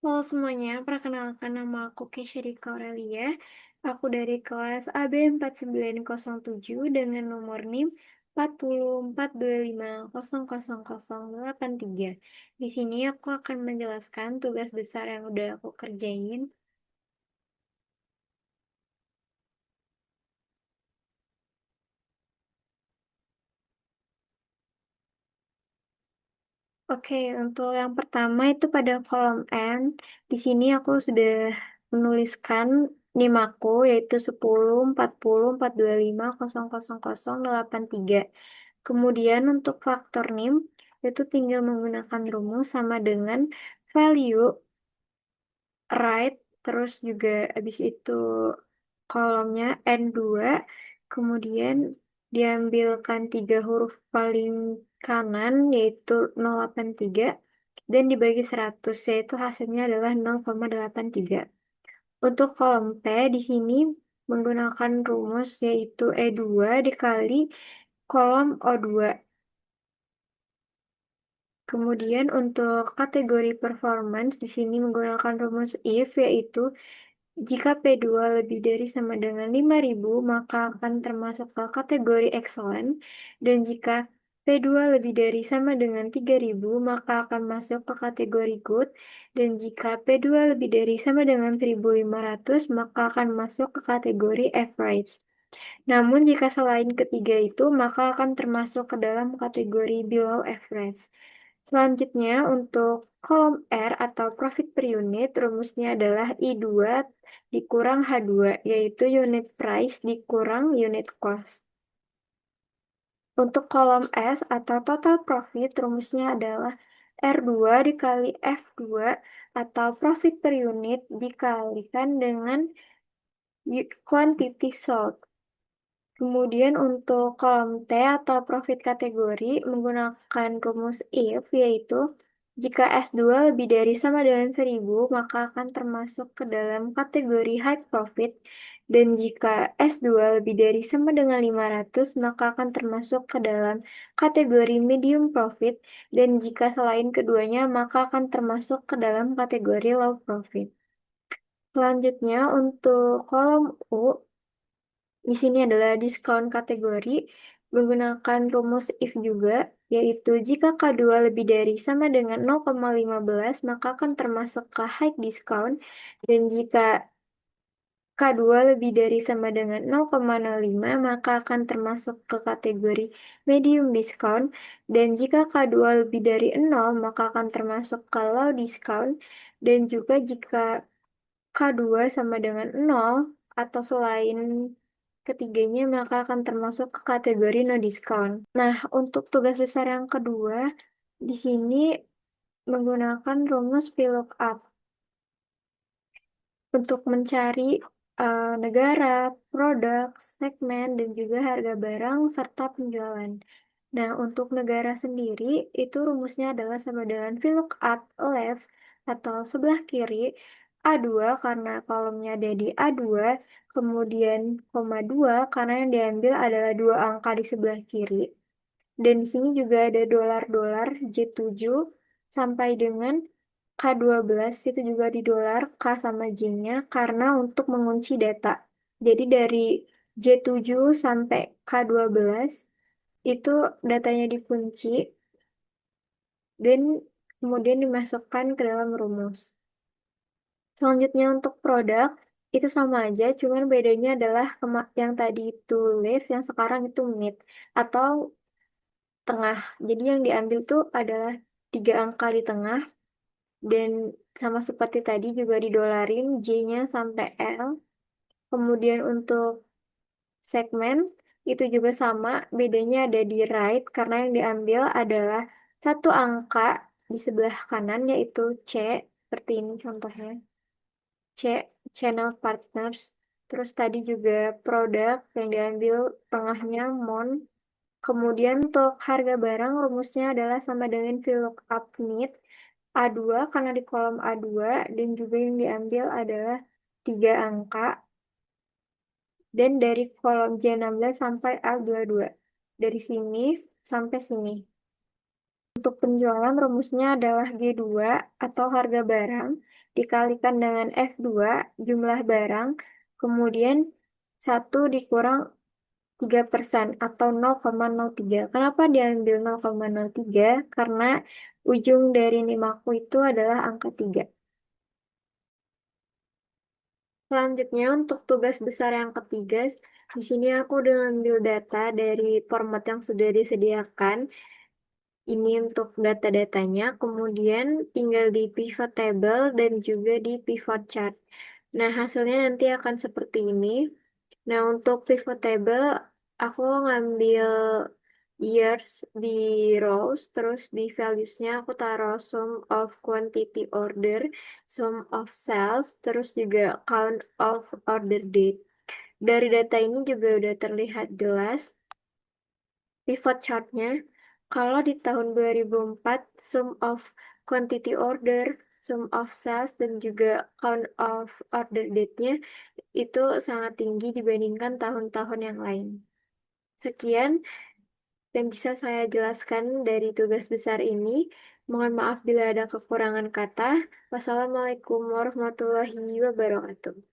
Halo semuanya, perkenalkan nama aku Kesha Dika Aurelia. Aku dari kelas AB4907 dengan nomor NIM 4042500083. Di sini aku akan menjelaskan tugas besar yang udah aku kerjain. Oke, untuk yang pertama itu pada kolom N. Di sini aku sudah menuliskan NIM aku yaitu 10, 40, 42425000083. Kemudian untuk faktor NIM itu tinggal menggunakan rumus sama dengan value right, terus juga habis itu kolomnya N2, kemudian diambilkan 3 huruf paling kanan yaitu 083 dan dibagi 100 yaitu hasilnya adalah 0,83. Untuk kolom T di sini menggunakan rumus yaitu E2 dikali kolom O2. Kemudian untuk kategori performance di sini menggunakan rumus if yaitu jika P2 lebih dari sama dengan 5.000 maka akan termasuk ke kategori excellent dan jika P2 lebih dari sama dengan 3.000 maka akan masuk ke kategori good dan jika P2 lebih dari sama dengan 1.500 maka akan masuk ke kategori average. Namun jika selain ketiga itu maka akan termasuk ke dalam kategori below average. Selanjutnya untuk kolom R atau profit per unit, rumusnya adalah I2 dikurang H2, yaitu unit price dikurang unit cost. Untuk kolom S atau total profit, rumusnya adalah R2 dikali F2 atau profit per unit dikalikan dengan quantity sold. Kemudian untuk kolom T atau profit kategori menggunakan rumus if yaitu jika S2 lebih dari sama dengan 1.000 maka akan termasuk ke dalam kategori high profit dan jika S2 lebih dari sama dengan 500 maka akan termasuk ke dalam kategori medium profit dan jika selain keduanya maka akan termasuk ke dalam kategori low profit. Selanjutnya untuk kolom U di sini adalah diskon kategori menggunakan rumus if juga, yaitu jika K2 lebih dari sama dengan 0,15 maka akan termasuk ke high discount, dan jika K2 lebih dari sama dengan 0,05 maka akan termasuk ke kategori medium discount, dan jika K2 lebih dari 0 maka akan termasuk ke low discount, dan juga jika K2 sama dengan 0 atau selain ketiganya maka akan termasuk ke kategori no discount. Nah, untuk tugas besar yang kedua, di sini menggunakan rumus VLOOKUP untuk mencari negara, produk, segmen, dan juga harga barang serta penjualan. Nah, untuk negara sendiri, itu rumusnya adalah sama dengan VLOOKUP left atau sebelah kiri A2 karena kolomnya ada di A2, kemudian koma 2 karena yang diambil adalah dua angka di sebelah kiri. Dan di sini juga ada dolar-dolar J7 sampai dengan K12 itu juga di dolar K sama J-nya karena untuk mengunci data. Jadi dari J7 sampai K12 itu datanya dikunci dan kemudian dimasukkan ke dalam rumus. Selanjutnya untuk produk itu sama aja, cuman bedanya adalah yang tadi itu left, yang sekarang itu mid atau tengah. Jadi yang diambil tuh adalah 3 angka di tengah dan sama seperti tadi juga didolarin J-nya sampai L. Kemudian untuk segmen itu juga sama, bedanya ada di right karena yang diambil adalah satu angka di sebelah kanan yaitu C, seperti ini contohnya. C, channel partners. Terus tadi juga produk yang diambil tengahnya mon. Kemudian untuk harga barang rumusnya adalah sama dengan VLOOKUP NEED A2 karena di kolom A2 dan juga yang diambil adalah 3 angka dan dari kolom J16 sampai L22. Dari sini sampai sini. untuk penjualan rumusnya adalah G2 atau harga barang dikalikan dengan F2 jumlah barang, kemudian 1 dikurang 3% atau 0,03. Kenapa diambil 0,03? Karena ujung dari nilaiku itu adalah angka 3. Selanjutnya untuk tugas besar yang ketiga, di sini aku udah ambil data dari format yang sudah disediakan. Ini untuk data-datanya, kemudian tinggal di pivot table dan juga di pivot chart. Nah, hasilnya nanti akan seperti ini. Nah, untuk pivot table, aku ngambil years di rows, terus di values-nya aku taruh sum of quantity order, sum of sales, terus juga count of order date. Dari data ini juga udah terlihat jelas pivot chart-nya. Kalau di tahun 2004, sum of quantity order, sum of sales, dan juga count of order date-nya itu sangat tinggi dibandingkan tahun-tahun yang lain. Sekian yang bisa saya jelaskan dari tugas besar ini. Mohon maaf bila ada kekurangan kata. Wassalamualaikum warahmatullahi wabarakatuh.